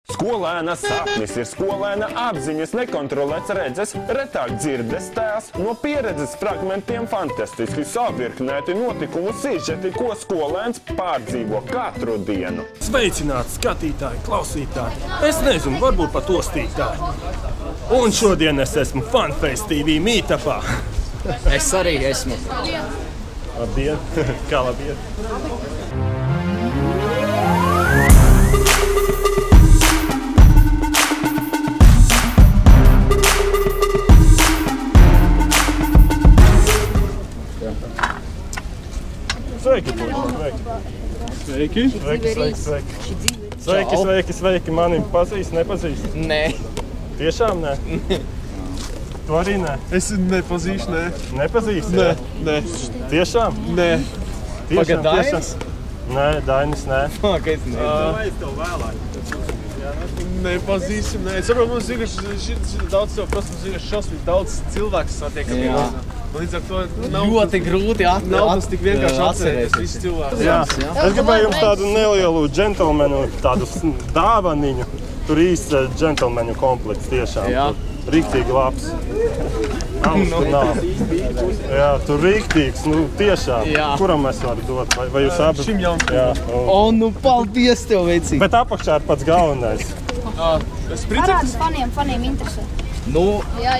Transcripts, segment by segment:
Skolēna sapnis ir skolēna apziņas, nekontrolēts redzes, retāk dzirdes tēls, no pieredzes fragmentiem fantastiski savirknēti notikumu sižeti, ko skolēns pārdzīvo katru dienu. Sveicināti skatītāji, klausītāji, es nezinu, varbūt pat ostītāji. Un šodien es esmu Funface TV meetupā. Es arī esmu. Labdien, kā labdien? Sveiki, sveiki. Sveiki. Mani pazīst, nepazīst? Nē. Tiešām nē? Tu arī nē? Es nepazīšu, nē. Nepazīst? Nē. Tiešām? Nē. Tiešām, Dainis? Nē, Dainis nē. Es tev vēlāk. Nepazīsim, nē. Es saprotu, mums ir daudz sev, protams, ir šausmīgi daudz cilvēku satiekam. Līdz ar to nav ļoti grūti tas tik vienkārši atcerēties visu cilvēku. Jā. Es gribēju jums tādu nelielu džentelmenu, tādu dāvaniņu. Tur īsts džentelmeņu komplekts tiešām. Jā. Riktīgi labs. Jā, tur riktīgs, tiešām. Jā. Kuram es varu dot? Vai jūs abi? Šim jaunam. Jā. Paldies tev, vecīt. Bet apakšā ir pats galvenais. Parādi faniem interesē.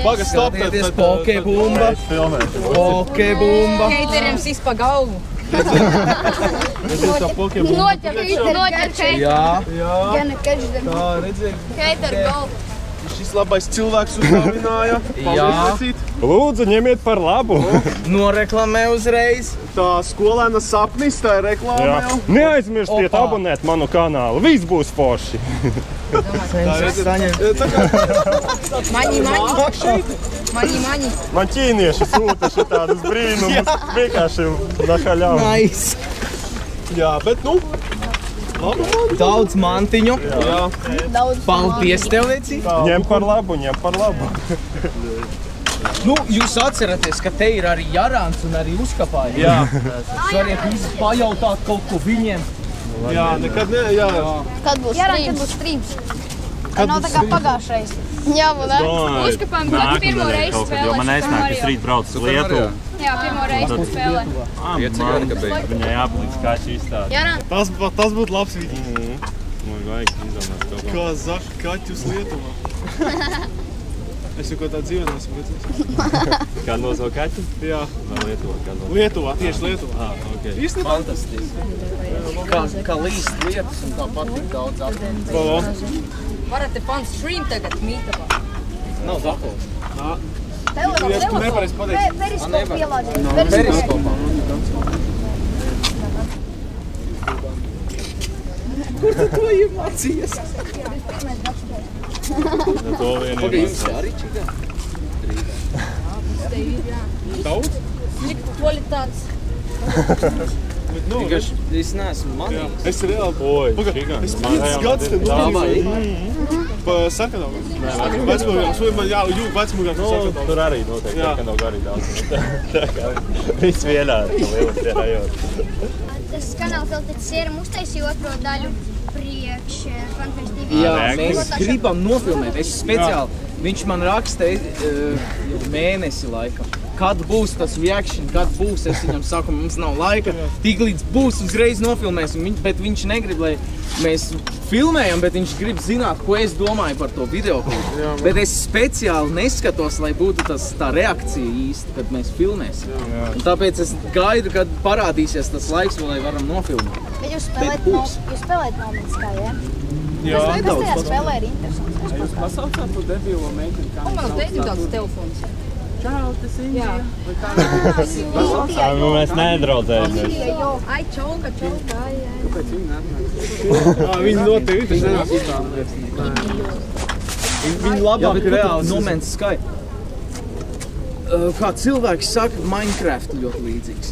Pagas stop, skatieties, pokebumba. Pokebumba. Heiteriem sis pa galvu. Redziet tā pokebumba. Noķer. Jā. Tā, redziet. Heiter golf. Šis labais cilvēks uzdāvināja. Jā. Lūdzu, ņemiet par labu. Noreklamē uzreiz. Tā skolēna sapnis, tā ir reklāma jau. Neaizmirstiet abonēt manu kanālu. Viss būs forši. Maņi. Man ķīnieši sūta šitādus brīnumus. Vienkārši nahaļām. Nice. Jā, bet Daudz mantiņu. Jā. Paldies tev, vecīt. Ņem par labu. Jūs atceraties, ka te ir arī Jarāns un arī Uzkapāji. Jā. Jūs variet pajautāt kaut ko viņiem. Jā, nekad ne, jā. Kad būs streams? Tā nav tā kā pagājušreiz. Jā, vai ne? Uzkapām gadu pirmo reizi spēlē. Jo man neznāk, es rīt braucu uz Lietuvu. Jā, pirmo reizi spēlē. Viņai jāpalīdz kā šī izstāde. Tas būtu labs vidījums. Man vajag izdomāt kaut ko. Kā zaši kaķus Lietuvā. Es jau kaut tā dzīvē neesmu redzējis. Kā nozo kaķi? Jā. Vai Lietuvā? Lietuvā, tieši Lietuvā. Ok. Īstenībā. Fantastiski. Kā līst lietas un tāpat tik daudz apgādāt. Varat te pan stream tagad meetupā. Nav zakos. Tu nepareiz pateici. Periskopu pielādīt. Periskopā. Kur tu to iemācījies? Pagaid, jums arī čigā? Daudz? Slikta kvalitātes. Vienkārši es neesmu manījis. Es reāli. Pagaid, es 5 gadus te nozīmēju. Pa sarkanām. Vecmūgās, vai man jājūt vecmūgās pa sarkanām. Tur arī noteikti sarkanām arī daudz. Viss vienādi, lieliskie rajoni. Tas kanāls vēl taču Sieram uztaisīja otro daļu priekš Funface TV. Jā, mēs gribam nofilmēt. Es speciāli, viņš man raksta mēnesi laikam. Kad būs tas reaction, kad būs, es viņam saku, mums nav laika, tik līdz būs, uzreiz nofilmēsim, bet viņš negrib, lai mēs filmējam, bet viņš grib zināt, ko es domāju par to videoklipu. Bet es speciāli neskatos, lai būtu tā reakcija īsti, kad mēs filmēsim. Un tāpēc es gaidu, kad parādīsies tas laiks, lai varam nofilmēt. Bet jūs spēlējat No Man's Sky, ja? Jā. Kas tajā spēlē ir interesants? Jūs pasaucāt to debilo meiteni, kā Un man teicu tāds telefons. Čau, tas Indija. Mēs nedraudzējamies. Ai, čauka, ai. Kāpēc viņi neatnāk? Viņi noteikti taču nenāk izvēlēt. Viņi labāk reāli. No Man's Sky. Kā cilvēks saka, Minecraft ļoti līdzīgs.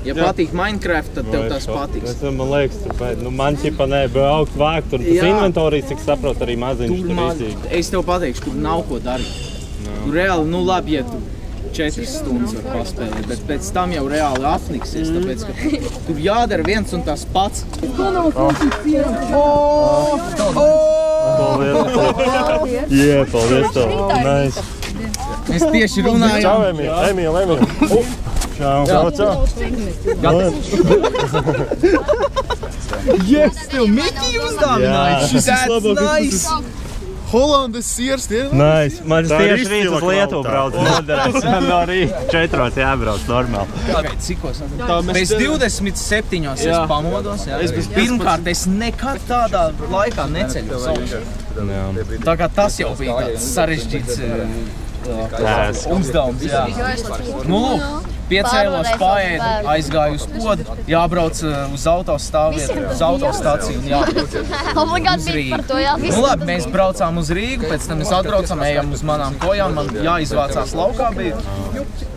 Ja patīk Minecraft, tad tev tas patiks. Man liekas, man ķipa nebija augst vākt, un tas inventorijas, cik saprot, arī maziņš tur izīgi. Es tev pateikšu, tur nav ko darīt. Tur reāli, labi, ja tu 4 stundas var paspēlēt, bet pēc tam jau reāli apniksies, tāpēc, ka tur jādara viens un tas pats. Jā, paldies tev. Nice. Mēs tieši runājām. Čau, Emīl. Čau. Yes, tev Miki uzdāvināja. Šis ir That's nice. Holandes siers, tie? Nice. Man Tā ir tieši rīt uz izcila Lietuvu brauc. Noderēs. Man no rīta 4 jābrauc normāli. Cikos? mēs Pēc te- 27 es pamodos. Pirmkārt, es nekad tādā laikā neceļu savu. Tā kā tas jau bija tāds sarežģīts uzdevums. Jā. Nu, lūk, piecēlos, paēdu, aizgāju uz podu, jābrauc uz autostāvvietu, uz autostaciju un jābrauc Obligāti bija par to jāvis. Nu labi, mēs braucām uz Rīgu, pēc tam mēs atbraucām, ejam uz manām kojām, man jāizvācās laukā bija.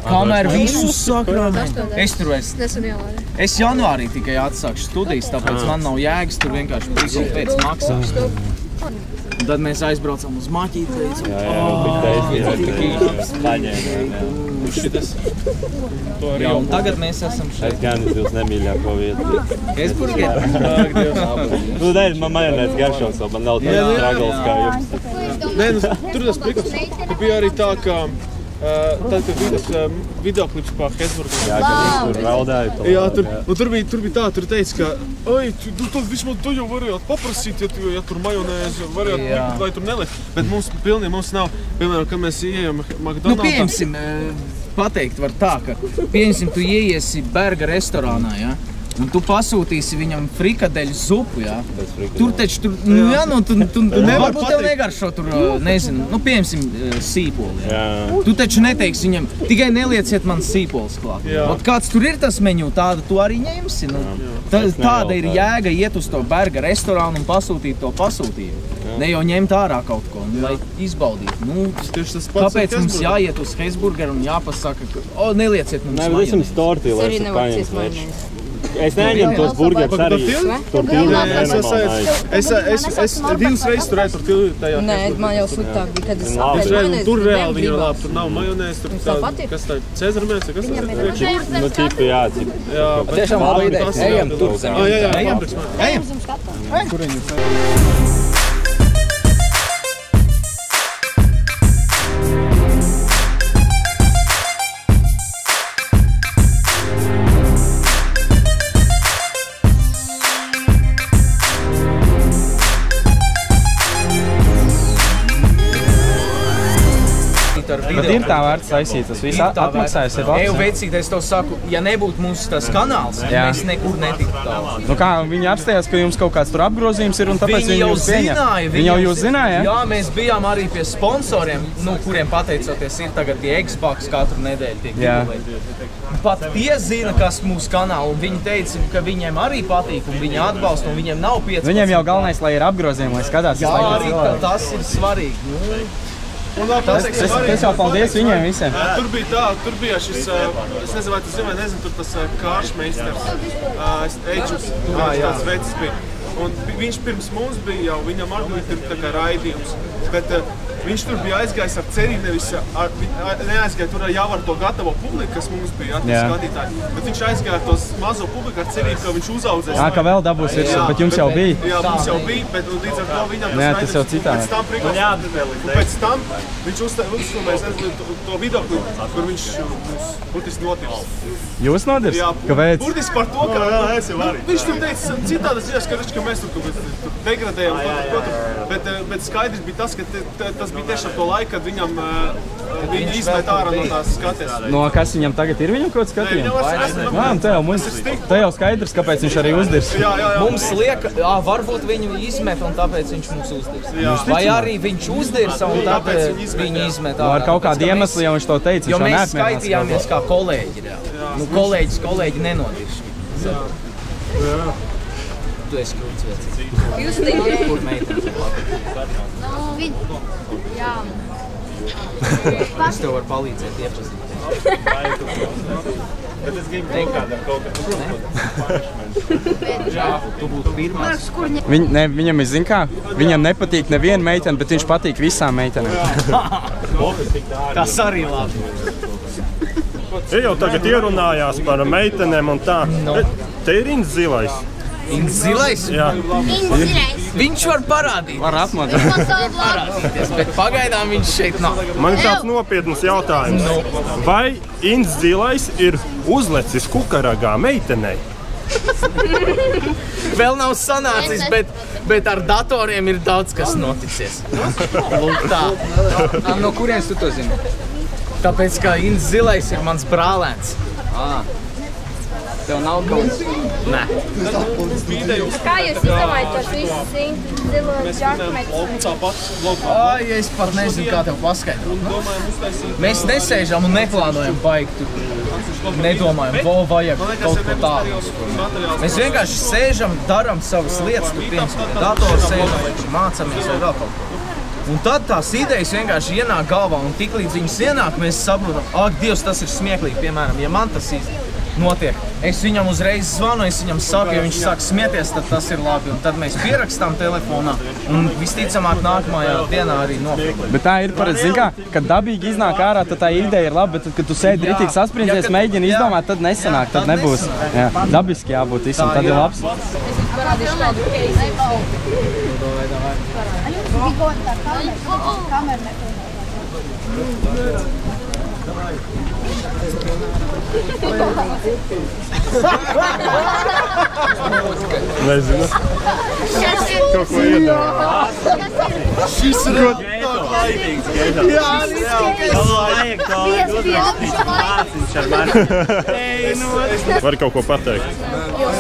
Kamēr visus sakrāmē, es tur es janvārī tikai atsākšu studijas, tāpēc man nav jēgas tur vienkārši prikli pēc maksāt. Un tad mēs aizbraucām uz Maķīti, jā, un tagad mēs esam šeit. Es gan es jūs nemīļāko vietu. Hesburgerā. Nu, nē, man majonēs garšos, man nav tāds stragals kā jums. Nē, nu, tur tas prikals, ka bija arī tā, ka tad, kad bija tas videoklips par Hesburgeru. Jā, kad tur raudāju. Jā, tur bija tā, tur teica, ka oi, tad vismaz tu jau varējāt paprasīt, ja tur majonēzi varējāt likt, vai tur nelikt. Bet mums nav, piemēram, kad mēs ieejam McDonald's. Nu, pieņemsim, pateikt var tā, ka pieņemsim, tu ieiesi Berga restorānā, ja? Un tu pasūtīsi viņam frikadeļu zupu, jā? Tur taču, tu varbūt tev negaršo tur, nezinu, nu pieņemsim sīpoli, jā? Tu taču neteiksi viņam, tikai nelieciet man sīpolis klāt. Ot kāds tur ir tas meņu, tādu tu arī ņemsi, nu. Tāda ir jēga iet uz to Berga restorānu un pasūtīt to pasūtījumu. Ne jau ņemt ārā kaut ko, lai izbaudītu. Nu, kāpēc mums jāiet uz Hesburgeru un jāpasaka, ka, nelieciet mums majonēzi. Nē, visam stortī, lai es paņems vērš. Es neņemu tos burgerus arī. Tur Es divas reizes tur tur tildi tajā. Nē, man jau sliktāk bija, kad es Tur reāli viņa labi, tur nav majonēs, tur kas tā, Cezara mēs, kas tas ir? Nu, tipi, jā, tipi. Jā, Tiešām laba ideja. Ejam tur. Jā. Ejam. Bet ir tā vērts taisīt, tas viss atmaksājas, ir labs. Eju veicīgi, es tev saku, ja nebūtu mums tas kanāls, mēs nekur netiktu tālāk. Nu kā, viņi apstājās, ka jums kaut kāds tur apgrozījums ir un tāpēc viņi jūs pieņem? Viņi jau jūs zināja, ja? Jā, mēs bijām arī pie sponsoriem, nu, kuriem pateicoties ir tagad tie Xbox katru nedēļu tiek regulēti. Pat tie zina, kas mūsu kanālu, un viņi teica, ka viņiem arī patīk, un viņi atbalsta, un viņiem nav 15. Viņiem jau galvenais, lai ir apgrozījumi, lai skatās. Jā, arī tas ir svarīgi. Es jau paldies viņiem visiem. Tur bija šis, es nezinu, vai tu zini, vai nezinu, tur tas kāršmeisters, Eģus, tāds vecis bija. Un viņš pirms mums bija jau, viņam arī ir tā kā raidījums, bet viņš tur bija aizgājis ar cerību, neaizgāja tur jau ar to gatavo publiku, kas mums bija skatītāji, bet viņš aizgāja ar to mazo publiku ar cerību, ka viņš uzaudzēs. Jā, ka vēl dabūs virsū, bet jums jau bija. Jā, mums jau bija, bet līdz ar to viņam tas jau citādi. Un pēc tam viņš uzstāvēs to videoklipu, kur viņš burtiski notirs. Jūs nodirs? Kāpēc? Burtiski par to, ka viņš tur teica citādas ziņas, ka mēs tur degradējam, bet skaidrs bija tas, ka tas bija tieši ar to laiku, kad viņam viņi izmet ārā no tās skates. No kas viņam tagad ir viņam kaut skatījums? Te jau skaidrs, kāpēc viņš arī uzdirs. Mums liek, varbūt viņu izmet un tāpēc viņš mums uzdirs. Vai arī viņš uzdirsa un tāpēc viņu izmet ārā. Ar kaut kādu iemeslu jau viņš to teica. Jo mēs skaitījāmies kā kolēģi. Nu, kolēģi nenodirs. Tu esi krūts vecīgs. Jūs teikt? Kur meitene? Jā. Es tev varu palīdzēt iepazīt. Bet es gribu teikt kādu ar kaut kādu. Tu būtu pirmās. Viņam ir, zin kā, viņam nepatīk neviena meitene, bet viņš patīk visām meitenēm. Tas arī labi. Ja jau tagad ierunājās par meitenēm un tā, te ir Inns zilais. Inds Zilais? Jā. Viņš var parādīt. Var apmodēt. Parādīties, bet pagaidām viņš šeit nav. Man ir tāds nopietnas jautājums. Vai Inds Zilais ir uzlecis kukaragā meitenei? Vēl nav sanācis, bet ar datoriem ir daudz kas noticies. Lūk tā. No kurienes tu to zini? Tāpēc, ka Inds Zilais ir mans brālēns. Tev nav kaut Nē. Kā jūs izdomājat tos visus zilo džakmetus? Ai, es pat nezinu, kā tev paskaidrot. Mēs nesēžam un neplānojam baigt tur. Nedomājam, vajag kaut ko tādu. Mēs vienkārši sēžam, daram savas lietas, tur piemēram pie datora sēžam, vai mācamies vai vēl kaut ko. Un tad tās idejas vienkārši ienāk galvā, un tiklīdz viņas ienāk, mēs saprotam, ak, Dievs, tas ir smieklīgi, piemēram, ja man tas notiek. Es viņam uzreiz zvanu, es viņam saku, ja viņš sāk smieties, tad tas ir labi. Un tad mēs pierakstām telefonā, un visticamāk nākamajā dienā arī nopirkt. Bet tā ir parasti, zin kā, kad dabīgi iznāk ārā, tad tā ideja ir laba, bet tad, kad tu sēdi ritīgi sasprindzies, mēģini izdomāt, tad nesanāk, tad nebūs. Jā, dabiski jābūt visam, tad ir labs. Es parādīšu kādu keizi. Nezinu. Kaut ko iedomāt. Šis ir Laimīgs, Vari kaut ko pateikt?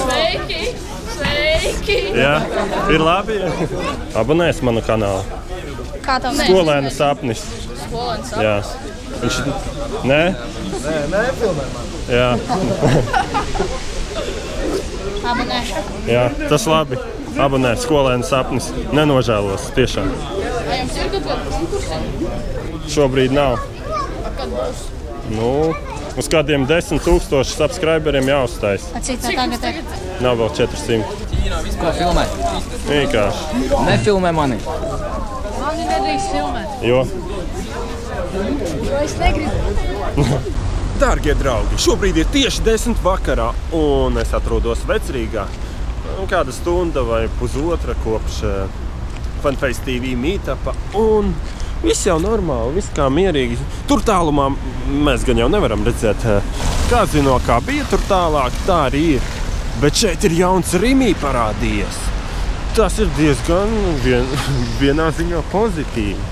Sveiki! Sveiki! Jā, ir labi. Abonēs manu kanālu. Kā tev Skolēna sapnis. Skolēna sapnis? Jā. Viņš... Nē? Nē, filmē man. Jā. Abonēšu. Jā, tas labi. Abonē, Skolēna sapnis. Nenožēlos, tiešām. Vai jums ir kaut kādi konkursi? Šobrīd nav. Kad būs? Nu, uz kādiem 10 000 subscriberiem jāuztais. Cik tagad ir? Nav vēl 400. Ko filmē? Vienkārši. Nefilmē mani. Mani nedrīkst filmēt. Jo? Jo es negribu. Dārgie draugi, šobrīd ir tieši 10 vakarā, un es atrodos Vecrīgā. Kāda stunda vai pusotra kopš Funface TV meetapa, un viss jau normāli, viss kā mierīgi. Tur tālumā mēs gan jau nevaram redzēt, kā zino, kā bija tur tālāk, tā arī ir. Bet šeit ir jauns Rimī parādījies. Tas ir diezgan vienā ziņā pozitīvi.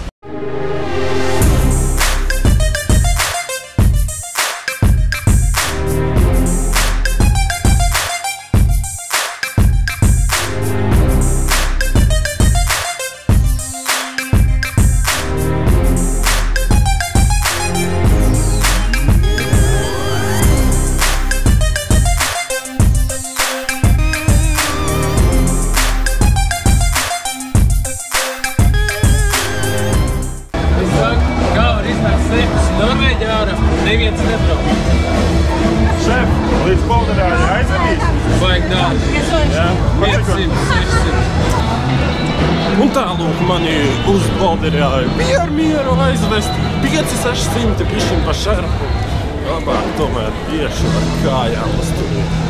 Neviens nebrauc. Šef, līdz polderāļai aizvedīs? Vajag daudz. Jā, 500, 600. Un tā lūk mani uz polderāļu mieru aizvest 500-600 pišķiņu pa šerpu. Labāk tomēr tieši ar kājām uz turieni.